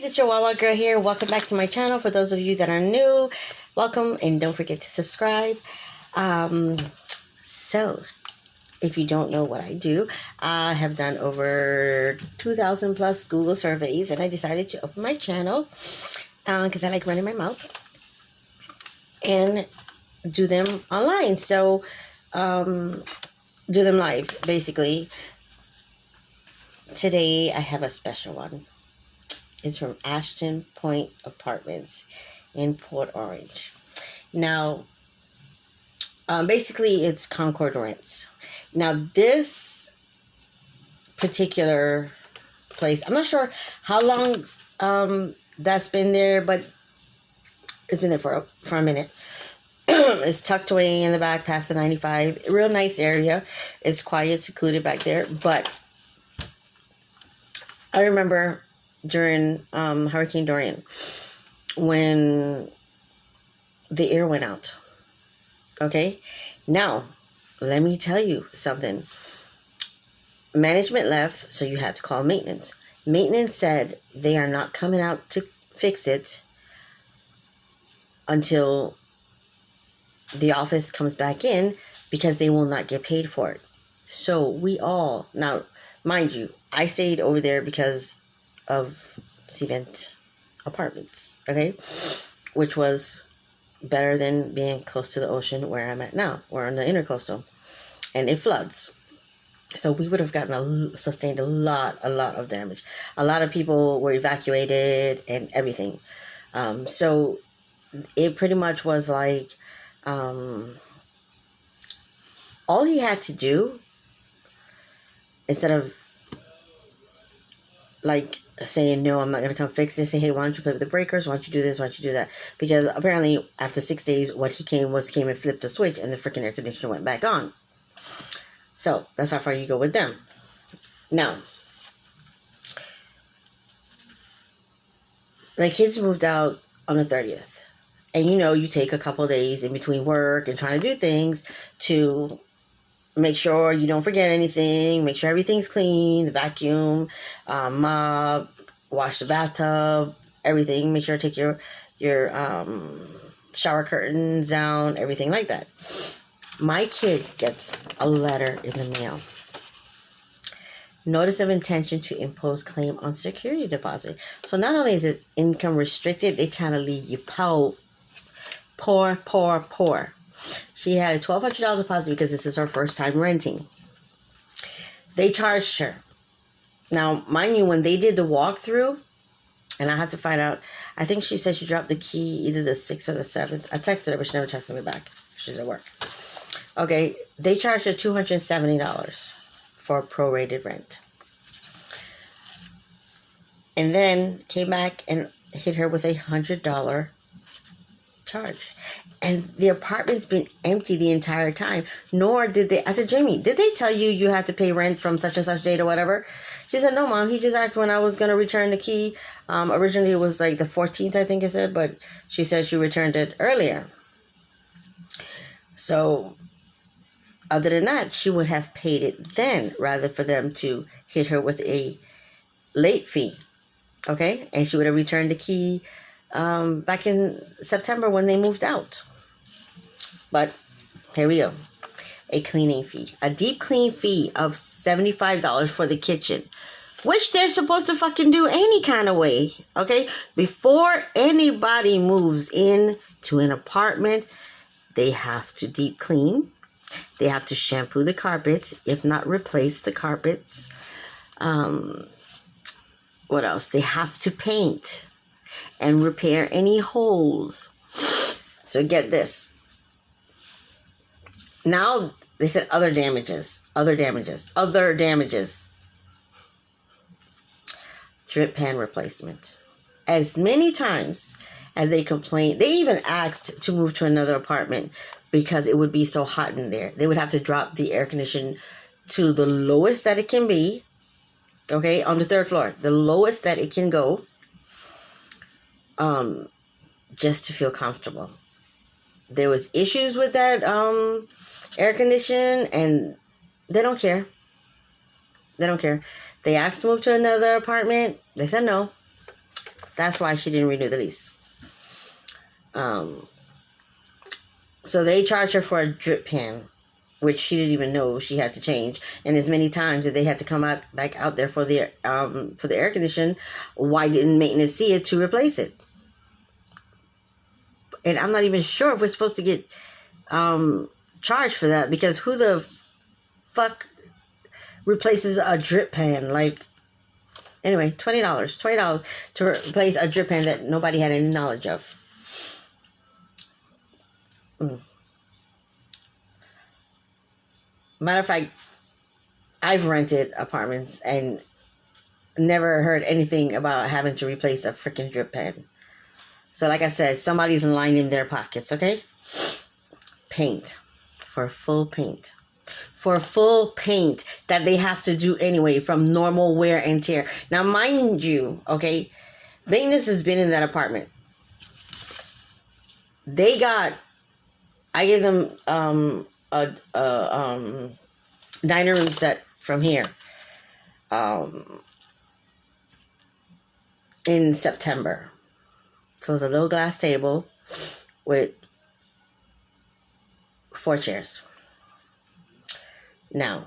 It's your Wawa girl here. Welcome back to my channel. For those of you that are new, welcome and don't forget to subscribe. So if you don't know what I do, I have done over 2,000 plus Google surveys, and I decided to open my channel because I like running my mouth and do them online. So do them live, basically. Today I have a special one. It's from Ashton Point Apartments in Port Orange. Now, basically, it's Concord rents. Now, this particular place, I'm not sure how long that's been there, but it's been there for a minute. It's tucked away in the back past the 95. Real nice area. It's quiet, secluded back there. But I remember during Hurricane Dorian when the air went out. Okay? Now, let me tell you something. Management left, so you had to call maintenance. Maintenance said they are not coming out to fix it until the office comes back in because they will not get paid for it. So we all, now, mind you, I stayed over there because of Cement Apartments, okay, which was better than being close to the ocean where I'm at now. We're on the intercoastal, and it floods, so we would have sustained a lot of damage. A lot of people were evacuated and everything. So it pretty much was like all he had to do, instead of like saying, no, I'm not going to come fix this, say, hey, why don't you play with the breakers? Why don't you do this? Why don't you do that? Because apparently after 6 days, what he came and flipped the switch and the freaking air conditioner went back on. So that's how far you go with them. Now, my kids moved out on the 30th. And you take a couple of days in between work and trying to do things to make sure you don't forget anything, make sure everything's clean, vacuum, mop, wash the bathtub, everything. Make sure to take your shower curtains down, everything like that. My kid gets a letter in the mail. Notice of intention to impose claim on security deposit. So not only is it income restricted, they trying to leave you poor. She had a $1,200 deposit because this is her first time renting. They charged her. Now, mind you, when they did the walkthrough, and I have to find out, I think she said she dropped the key either the 6th or the 7th. I texted her, but she never texted me back. She's at work. Okay, they charged her $270 for prorated rent. And then came back and hit her with a $100 charge. And the apartment's been empty the entire time. Nor did they, I said, Jamie, did they tell you had to pay rent from such and such date or whatever? She said, no, Mom, he just asked when I was going to return the key. Originally it was like the 14th, I think it said, but she said she returned it earlier. So other than that, she would have paid it then rather for them to hit her with a late fee. Okay? And she would have returned the key back in September when they moved out. But here we go. A cleaning fee. A deep clean fee of $75 for the kitchen, which they're supposed to fucking do any kind of way. Okay? Before anybody moves in to an apartment, they have to deep clean. They have to shampoo the carpets, if not replace the carpets. What else? They have to paint and repair any holes. So get this. Now, they said other damages. Drip pan replacement. As many times as they complained, they even asked to move to another apartment because it would be so hot in there. They would have to drop the air condition to the lowest that it can be. Okay, on the 3rd floor. The lowest that it can go. Just to feel comfortable. There was issues with that air condition, and they don't care. They don't care. They asked to move to another apartment. They said no. That's why she didn't renew the lease. So they charged her for a drip pan, which she didn't even know she had to change. And as many times that they had to come back out there for the air condition, why didn't maintenance see it to replace it? And I'm not even sure if we're supposed to get charged for that, because who the fuck replaces a drip pan? Like, anyway, $20 to replace a drip pan that nobody had any knowledge of. Matter of fact, I've rented apartments and never heard anything about having to replace a freaking drip pan. So like I said, somebody's lining their pockets, okay? Paint. For full paint. For full paint that they have to do anyway from normal wear and tear. Now, mind you, okay, maintenance has been in that apartment. I gave them a dining room set from here in September. So it was a little glass table with 4 chairs. Now,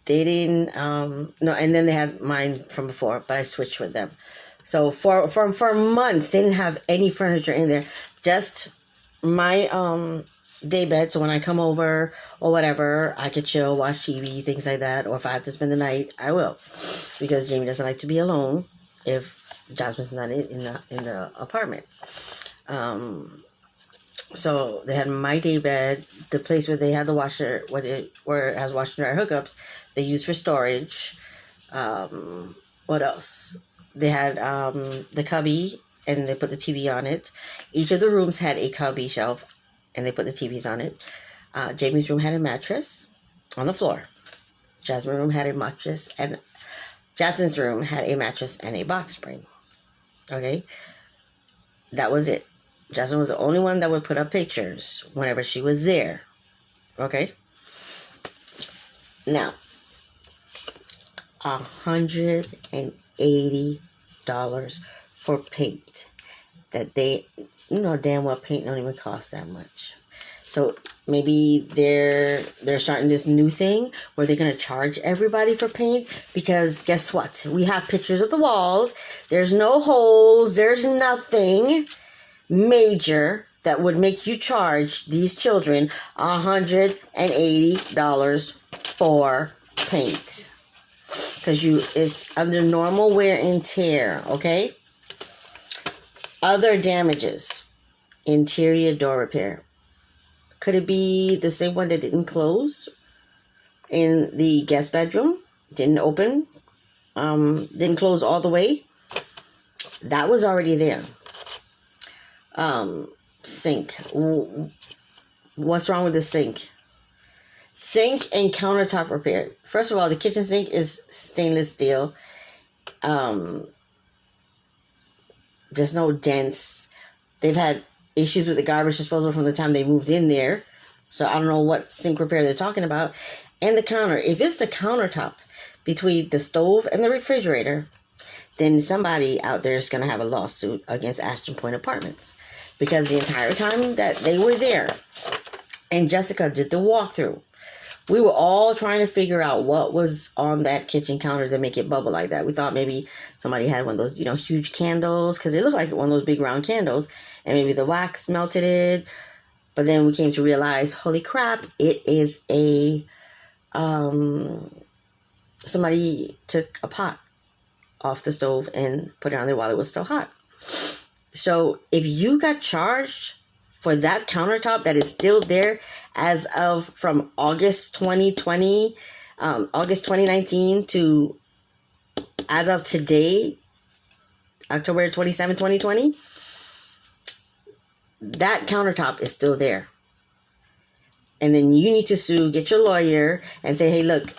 they didn't, no, and then they had mine from before, but I switched with them. So for months, they didn't have any furniture in there, just my day bed. So when I come over or whatever, I could chill, watch TV, things like that. Or if I have to spend the night, I will, because Jamie doesn't like to be alone if Jasmine's not in the apartment. So they had my day bed, the place where they had the washer, where it has washer and dryer hookups, they used for storage. What else? They had the cubby, and they put the TV on it. Each of the rooms had a cubby shelf, and they put the TVs on it. Jamie's room had a mattress on the floor. Jasmine's room had a mattress, and Jasmine's room had a mattress and a box spring. Okay? That was it. Jasmine was the only one that would put up pictures whenever she was there. Okay? Now, $180 for paint. That they, damn well paint don't even cost that much. So maybe they're starting this new thing where they're going to charge everybody for paint, because guess what? We have pictures of the walls. There's no holes. There's nothing major that would make you charge these children $180 for paint. Because it's under normal wear and tear, okay? Other damages. Interior door repair. Could it be the same one that didn't close in the guest bedroom? Didn't open? Didn't close all the way? That was already there. Sink. What's wrong with the sink? Sink and countertop repair. First of all, the kitchen sink is stainless steel. There's no dents. They've had issues with the garbage disposal from the time they moved in there. So I don't know what sink repair they're talking about. And the counter. If it's the countertop between the stove and the refrigerator, then somebody out there is going to have a lawsuit against Ashton Point Apartments. Because the entire time that they were there and Jessica did the walkthrough, we were all trying to figure out what was on that kitchen counter to make it bubble like that. We thought maybe somebody had one of those, huge candles, because it looked like one of those big round candles, and maybe the wax melted it. But then we came to realize, holy crap, it is somebody took a pot off the stove and put it on there while it was still hot. So if you got charged for that countertop that is still there as of from August 2020, August 2019 to as of today, October 27, 2020, that countertop is still there. And then you need to sue, get your lawyer, and say, hey, look,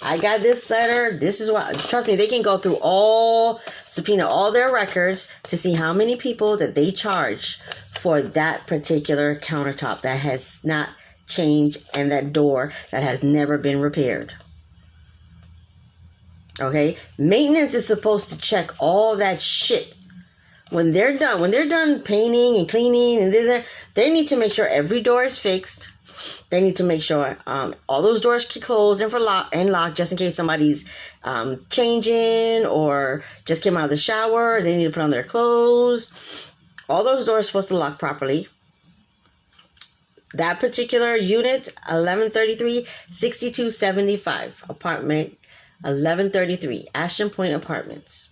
I got this letter. This is what, trust me, they can go through subpoena all their records to see how many people that they charge for that particular countertop that has not changed and that door that has never been repaired. Okay? Maintenance is supposed to check all that shit. When they're done painting and cleaning and they need to make sure every door is fixed. They need to make sure all those doors can close and lock just in case somebody's changing or just came out of the shower. They need to put on their clothes. All those doors are supposed to lock properly. That particular unit, 1133, 6275, apartment 1133, Ashton Point Apartments.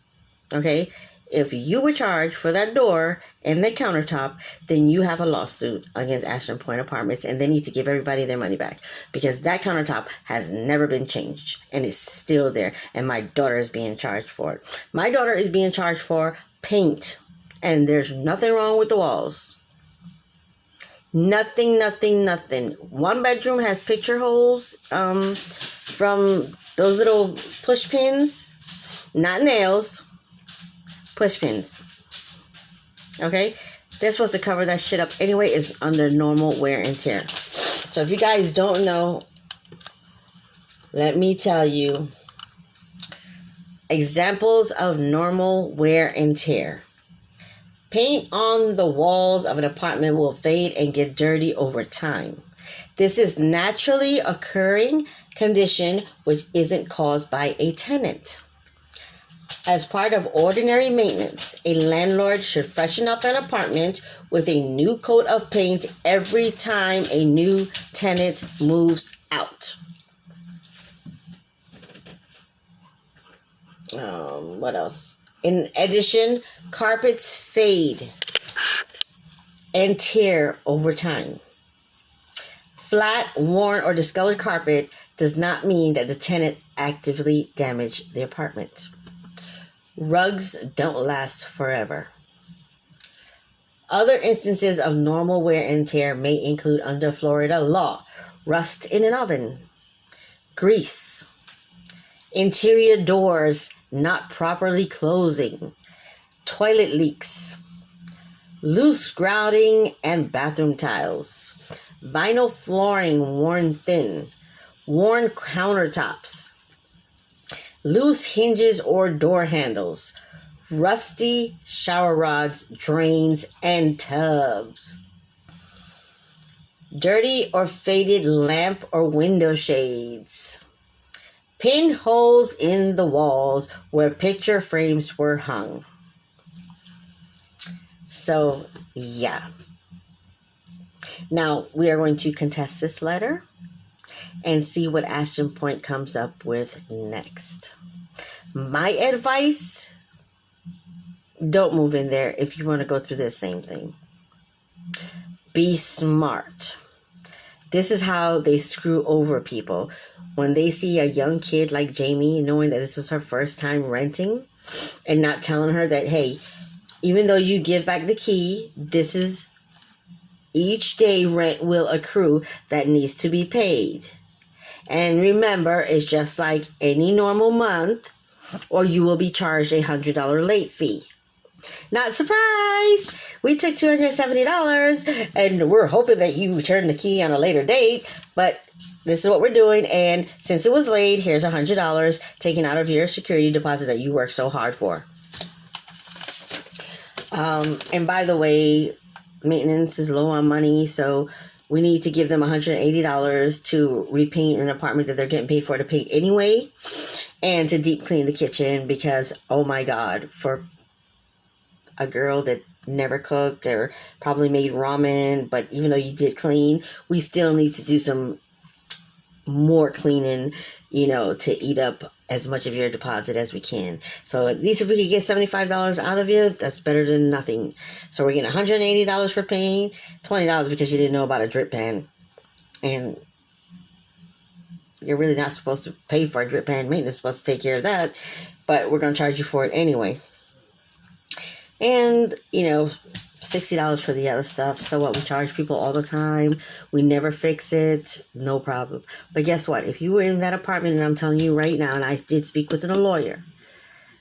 Okay? If you were charged for that door and the countertop, then you have a lawsuit against Ashton Point Apartments, and they need to give everybody their money back because that countertop has never been changed and is still there, and my daughter is being charged for it. My daughter is being charged for paint, and there's nothing wrong with the walls. Nothing. One bedroom has picture holes from those little push pins, not nails. Push pins. Okay? They're supposed to cover that shit up anyway. It's under normal wear and tear. So if you guys don't know, let me tell you examples of normal wear and tear. Paint on the walls of an apartment will fade and get dirty over time. This is naturally occurring condition which isn't caused by a tenant. As part of ordinary maintenance, a landlord should freshen up an apartment with a new coat of paint every time a new tenant moves out. What else? In addition, carpets fade and tear over time. Flat, worn, or discolored carpet does not mean that the tenant actively damaged the apartment. Rugs don't last forever. Other instances of normal wear and tear may include, under Florida law, rust in an oven, grease, interior doors not properly closing, toilet leaks, loose grouting and bathroom tiles, vinyl flooring worn thin, worn countertops, loose hinges or door handles, rusty shower rods, drains, and tubs, dirty or faded lamp or window shades, pinholes in the walls where picture frames were hung. So, yeah. Now, we are going to contest this letter and see what Ashton Point comes up with next. My advice, don't move in there if you want to go through the same thing. Be smart. This is how they screw over people. When they see a young kid like Jamie, knowing that this was her first time renting, and not telling her that, hey, even though you give back the key, this is each day rent will accrue that needs to be paid. And remember, it's just like any normal month, or you will be charged a $100 late fee. Not surprised! We took $270 and we're hoping that you return the key on a later date, but this is what we're doing, and since it was late, here's $100 taken out of your security deposit that you worked so hard for. And by the way, maintenance is low on money, so we need to give them $180 to repaint an apartment that they're getting paid for to paint anyway, and to deep clean the kitchen because, oh my God, for a girl that never cooked or probably made ramen, but even though you did clean, we still need to do some more cleaning, to eat up as much of your deposit as we can. So at least if we could get $75 out of you, that's better than nothing. So we're getting $180 for paying, $20 because you didn't know about a drip pan. And you're really not supposed to pay for a drip pan. Maintenance is supposed to take care of that, but we're going to charge you for it anyway. And, $60 for the other stuff. So what? We charge people all the time. We never fix it. No problem. But guess what? If you were in that apartment, and I'm telling you right now, and I did speak with a lawyer,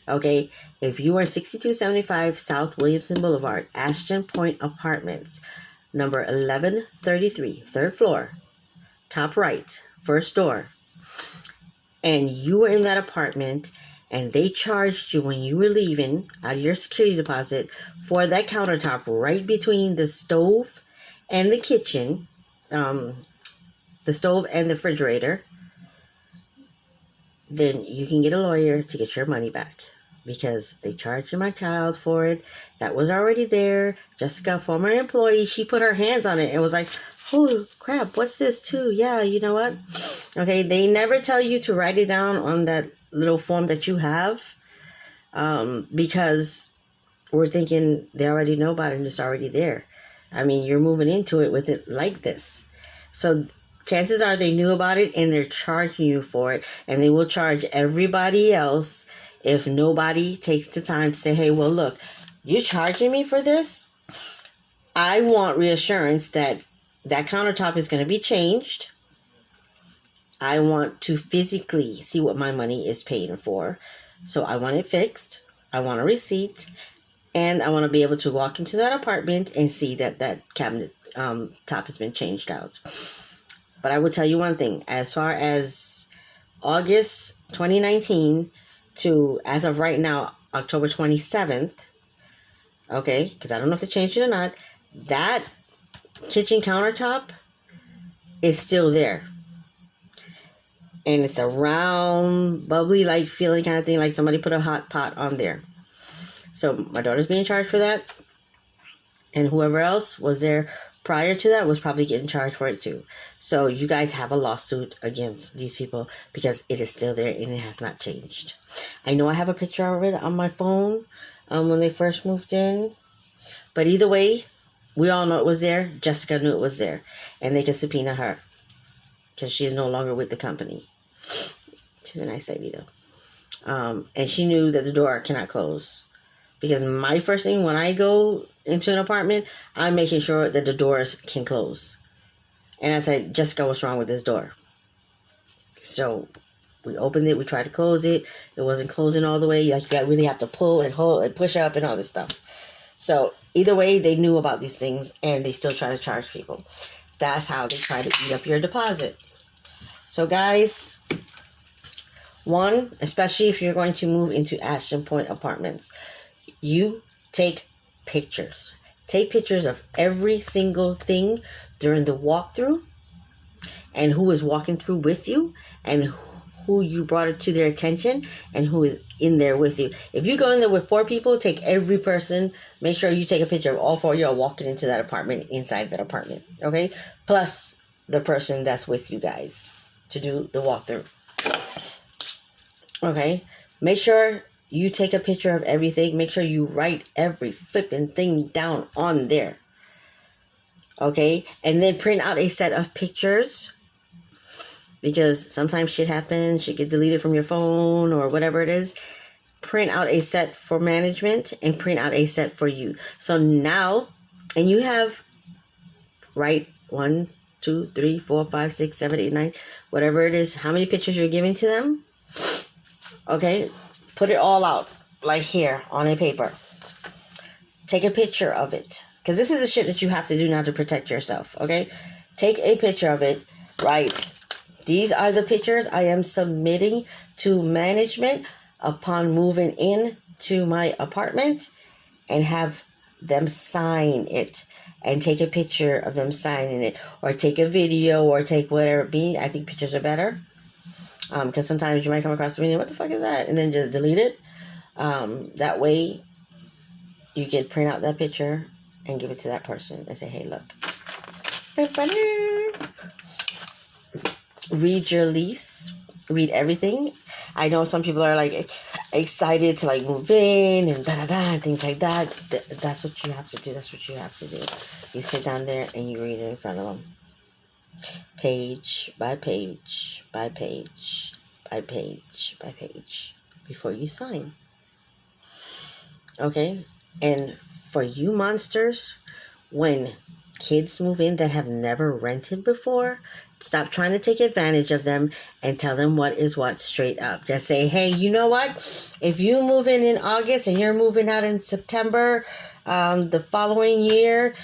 okay? If you are 6275 South Williamson Boulevard, Ashton Point Apartments, number 1133, third floor, top right, first door, and you were in that apartment and they charged you when you were leaving out of your security deposit for that countertop right between the stove and the kitchen, the stove and the refrigerator, then you can get a lawyer to get your money back, because they charged my child for it. That was already there. Jessica, former employee, she put her hands on it and was like, oh crap, what's this too? Yeah, you know what? Okay, they never tell you to write it down on that little form that you have, because we're thinking they already know about it and it's already there. I mean, you're moving into it with it like this. So chances are they knew about it and they're charging you for it, and they will charge everybody else if nobody takes the time to say, hey, well, look, you're charging me for this. I want reassurance that that countertop is going to be changed. I want to physically see what my money is paying for. So I want it fixed. I want a receipt. And I want to be able to walk into that apartment and see that that cabinet top has been changed out. But I will tell you one thing. As far as August 2019 to, as of right now, October 27th, okay, because I don't know if they changed it or not, that kitchen countertop is still there. And it's a round, bubbly, like feeling kind of thing, like somebody put a hot pot on there. So my daughter's being charged for that. And whoever else was there prior to that was probably getting charged for it too. So you guys have a lawsuit against these people because it is still there and it has not changed. I know I have a picture of it on my phone when they first moved in. But either way, we all know it was there. Jessica knew it was there. And they can subpoena her because she is no longer with the company. She's a nice lady though. And she knew that the door cannot close. Because my first thing when I go into an apartment, I'm making sure that the doors can close. And I said, Jessica, what's wrong with this door? So we opened it. We tried to close it. It wasn't closing all the way. Like you really have to pull and hold and push up and all this stuff. So either way, they knew about these things and they still try to charge people. That's how they try to eat up your deposit. So guys, one, especially if you're going to move into Ashton Point Apartments, you take pictures. Take pictures of every single thing during the walkthrough and who is walking through with you and who you brought it to their attention and who is in there with you. If you go in there with 4 people, take every person. Make sure you take a picture of all 4 of you are walking into that apartment, inside that apartment. Okay? Plus the person that's with you guys to do the walkthrough. Okay? Make sure you take a picture of everything. Make sure you write every flipping thing down on there. Okay? And then print out a set of pictures. Because sometimes shit happens. Shit get deleted from your phone or whatever it is. Print out a set for management and print out a set for you. So now, and you have, write 1, 2, 3, 4, 5, 6, 7, 8, 9, whatever it is, how many pictures you're giving to them. Okay? Put it all out, like here, on a paper. Take a picture of it. Because this is the shit that you have to do now to protect yourself, okay? Take a picture of it. Write, these are the pictures I am submitting to management upon moving in to my apartment, and have them sign it. And take a picture of them signing it. Or take a video, or take whatever it be. I think pictures are better. Because sometimes you might come across a video, what the fuck is that? And then just delete it. That way, you can print out that picture and give it to that person and say, hey, look. Read your lease. Read everything. I know some people are like excited to like move in and da-da-da and things like that. That's what you have to do. That's what you have to do. You sit down there and you read it in front of them. Page by page, by page, by page, by page, before you sign. Okay? And for you monsters, when kids move in that have never rented before, stop trying to take advantage of them and tell them what is what straight up. Just say, hey, you know what? If you move in August and you're moving out in September, the following year,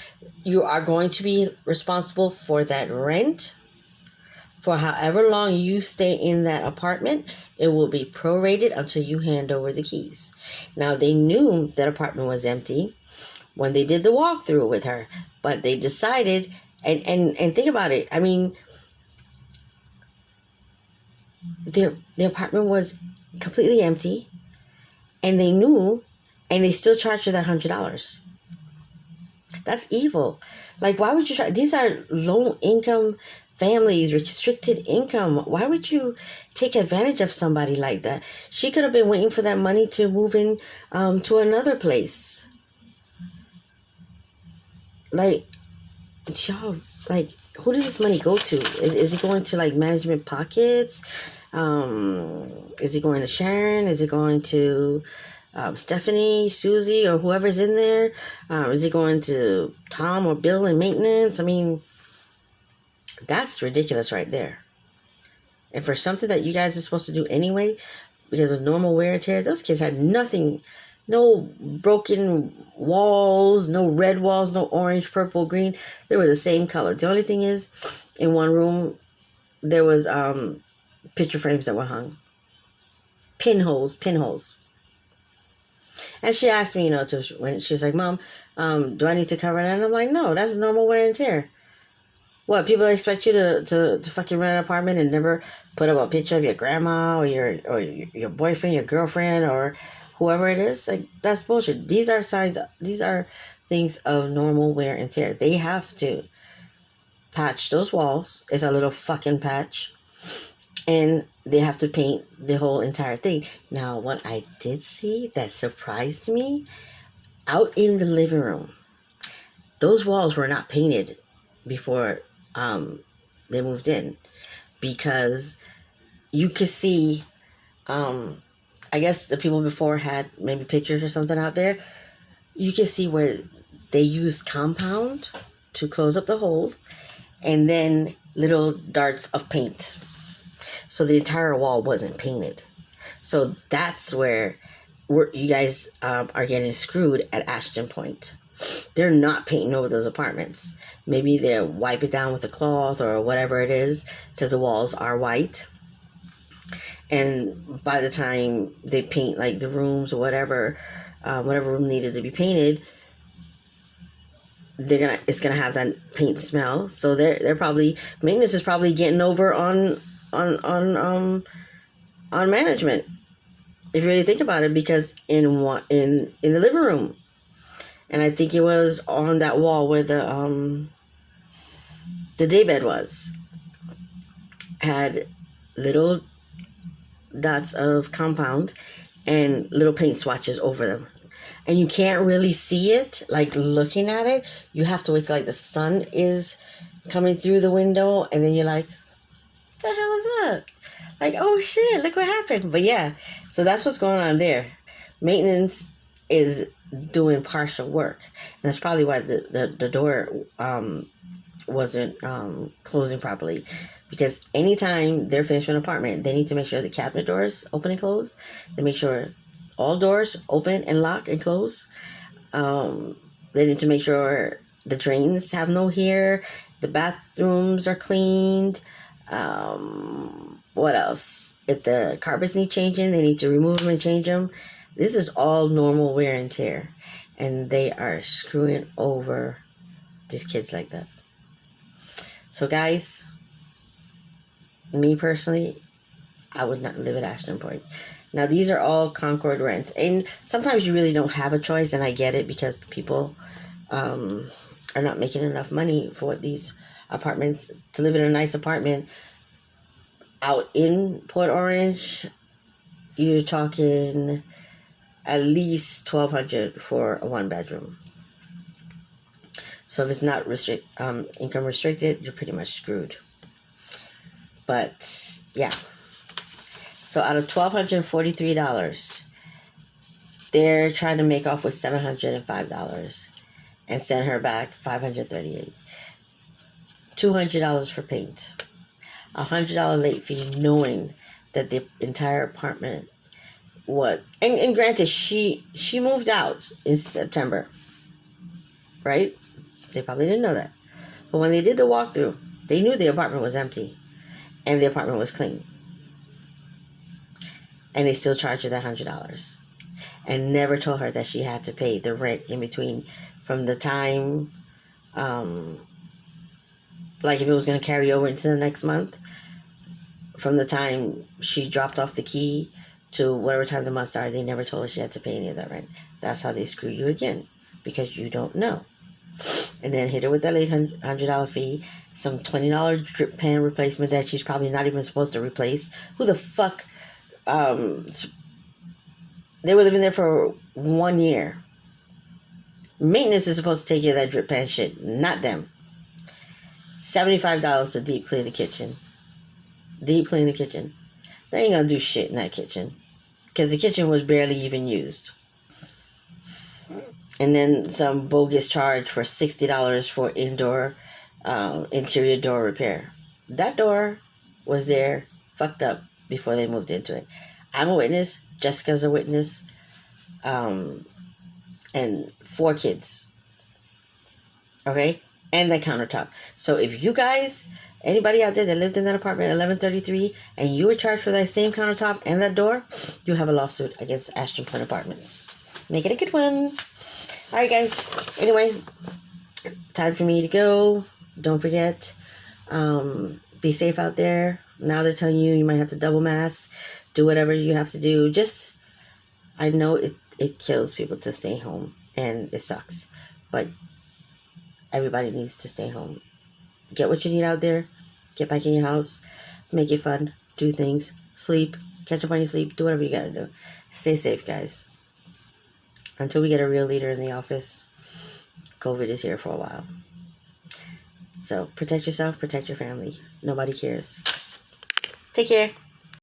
you are going to be responsible for that rent. For however long you stay in that apartment, it will be prorated until you hand over the keys. Now, they knew that apartment was empty when they did the walkthrough with her, but they decided, and think about it. I mean, their apartment was completely empty, and they knew, and they still charged her that $100. That's evil. Like, why would you try? These are low income families, restricted income. Why would you take advantage of somebody like that? She could have been waiting for that money to move in to another place. Like, y'all, like, who does this money go to? Is it going to, like, management pockets? Is it going to Sharon? Is it going to Stephanie, Susie, or whoever's in there? Is it going to Tom or Bill in maintenance? I mean, that's ridiculous right there. And for something that you guys are supposed to do anyway, because of normal wear and tear, those kids had nothing. No broken walls, no red walls, no orange, purple, green. They were the same color. The only thing is, in one room, there was picture frames that were hung. Pinholes. And she asked me, when she was like, Mom, do I need to cover that? And I'm like, no, that's normal wear and tear. What, people expect you to fucking rent an apartment and never put up a picture of your grandma or your boyfriend, your girlfriend, or whoever it is? Like, that's bullshit. These are things of normal wear and tear. They have to patch those walls. It's a little fucking patch. And they have to paint the whole entire thing. Now, what I did see that surprised me, out in the living room, those walls were not painted before they moved in, because you could see, I guess the people before had maybe pictures or something out there. You can see where they used compound to close up the hole, and then little darts of paint. So the entire wall wasn't painted. So that's where you guys are getting screwed at Ashton Point. They're not painting over those apartments. Maybe they'll wipe it down with a cloth or whatever it is, because the walls are white. And by the time they paint, like, the rooms or whatever room needed to be painted, it's gonna have that paint smell. So they're probably, maintenance is probably getting over on management, if you really think about it, because in the living room, and I think it was on that wall where the daybed was, had little dots of compound and little paint swatches over them. And you can't really see it, like, looking at it. You have to wait till, like, the sun is coming through the window, and then you're like, what the hell is that? Like, oh shit, look what happened. But yeah, so that's what's going on there. Maintenance is doing partial work. And that's probably why the door wasn't closing properly. Because anytime they're finished with an apartment, they need to make sure the cabinet doors open and close. They make sure all doors open and lock and close. They need to make sure the drains have no hair. The bathrooms are cleaned. What else? If the carpets need changing, they need to remove them and change them. This is all normal wear and tear. And they are screwing over these kids like that. So guys, me personally, I would not live at Ashton Point. Now, these are all Concord rents. And sometimes you really don't have a choice, and I get it, because people are not making enough money for what these apartments, to live in a nice apartment out in Port Orange. You're talking at least $1,200 for a one bedroom. So if it's not income restricted, you're pretty much screwed. But yeah, so out of $1,243, they're trying to make off with $705 and send her back $538. $200 for paint, $100 late fee, knowing that the entire apartment was, and granted, she moved out in September, right? They probably didn't know that, but when they did the walkthrough, they knew the apartment was empty, and the apartment was clean. And they still charged her that $100. And never told her that she had to pay the rent in between from the time, like if it was going to carry over into the next month, from the time she dropped off the key to whatever time the month started. They never told her she had to pay any of that rent. That's how they screw you again, because you don't know. And then hit her with that late $100 fee, some $20 drip pan replacement that she's probably not even supposed to replace. Who the fuck? They were living there for 1 year. Maintenance is supposed to take care of that drip pan shit, not them. $75 to deep clean the kitchen. Deep clean the kitchen. They ain't gonna do shit in that kitchen, because the kitchen was barely even used. And then some bogus charge for $60 for indoor interior door repair. That door was there, fucked up, before they moved into it. I'm a witness. Jessica's a witness. And 4 kids. Okay? And the countertop. So if you guys, anybody out there that lived in that apartment 1133, and you were charged for that same countertop and that door, you have a lawsuit against Ashton Point Apartments. Make it a good one. Alright guys, anyway, time for me to go. Don't forget, be safe out there. Now they're telling you might have to double mask, do whatever you have to do. Just, I know it kills people to stay home, and it sucks, but everybody needs to stay home. Get what you need out there, get back in your house, make it fun, do things, sleep, catch up on your sleep, do whatever you gotta do. Stay safe, guys. Until we get a real leader in the office, COVID is here for a while. So protect yourself, protect your family. Nobody cares. Take care.